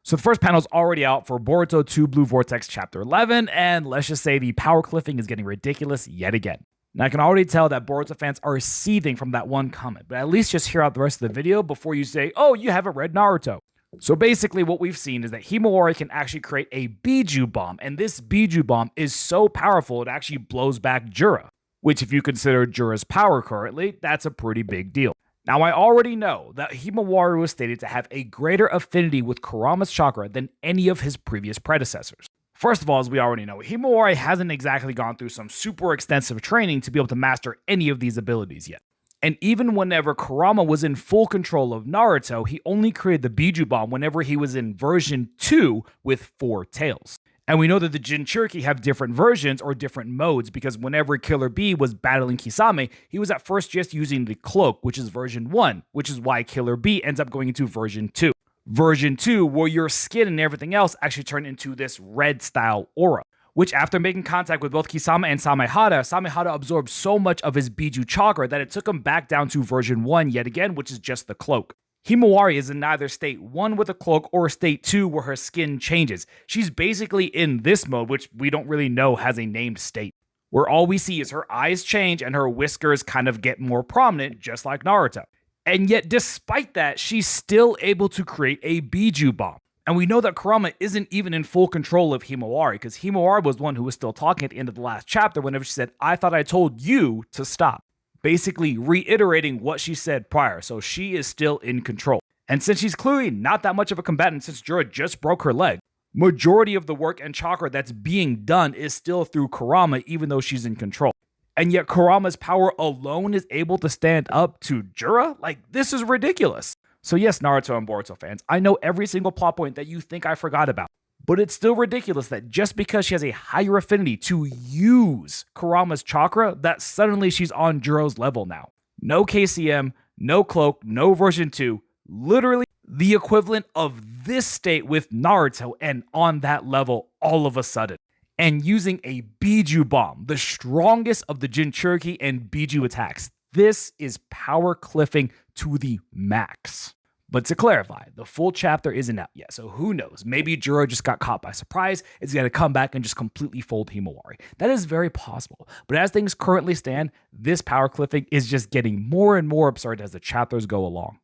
So the first panel is already out for Boruto 2 Blue Vortex Chapter 11, and let's just say the power cliffing is getting ridiculous yet again. Now I can already tell that Boruto fans are seething from that one comment, but at least just hear out the rest of the video before you say, oh, you haven't read Naruto. So basically what we've seen is that Himawari can actually create a Biju bomb, and this Biju bomb is so powerful it actually blows back Jura, which if you consider Jura's power currently, that's a pretty big deal. Now, I already know that Himawari was stated to have a greater affinity with Kurama's chakra than any of his previous predecessors. First of all, as we already know, Himawari hasn't exactly gone through some super extensive training to be able to master any of these abilities yet. And even whenever Kurama was in full control of Naruto, he only created the Biju Bomb whenever he was in version 2 with 4 tails. And we know that the Jinchuriki have different versions or different modes because whenever Killer Bee was battling Kisame, he was at first just using the cloak, which is version 1, which is why Killer Bee ends up going into version 2. Version 2, where your skin and everything else actually turn into this red style aura, which after making contact with both Kisame and Samehada absorbed so much of his Biju chakra that it took him back down to version 1 yet again, which is just the cloak. Himawari is in neither state 1 with a cloak or state 2 where her skin changes. She's basically in this mode, which we don't really know has a named state, where all we see is her eyes change and her whiskers kind of get more prominent, just like Naruto. And yet, despite that, she's still able to create a Biju bomb. And we know that Kurama isn't even in full control of Himawari, because Himawari was the one who was still talking at the end of the last chapter whenever she said, I thought I told you to stop. Basically reiterating what she said prior, so she is still in control. And since she's clearly not that much of a combatant since Jura just broke her leg, majority of the work and chakra that's being done is still through Kurama even though she's in control. And yet Kurama's power alone is able to stand up to Jura? Like, this is ridiculous. So yes, Naruto and Boruto fans, I know every single plot point that you think I forgot about. But it's still ridiculous that just because she has a higher affinity to use Kurama's chakra, that suddenly she's on Jura's level now. No KCM, no cloak, no version 2, literally the equivalent of this state with Naruto and on that level all of a sudden. And using a Biju bomb, the strongest of the Jinchuriki and Biju attacks. This is power cliffing to the max. But to clarify, the full chapter isn't out yet, so who knows? Maybe Jura just got caught by surprise, is going to come back and just completely fold Himawari. That is very possible, but as things currently stand, this power cliffing is just getting more and more absurd as the chapters go along.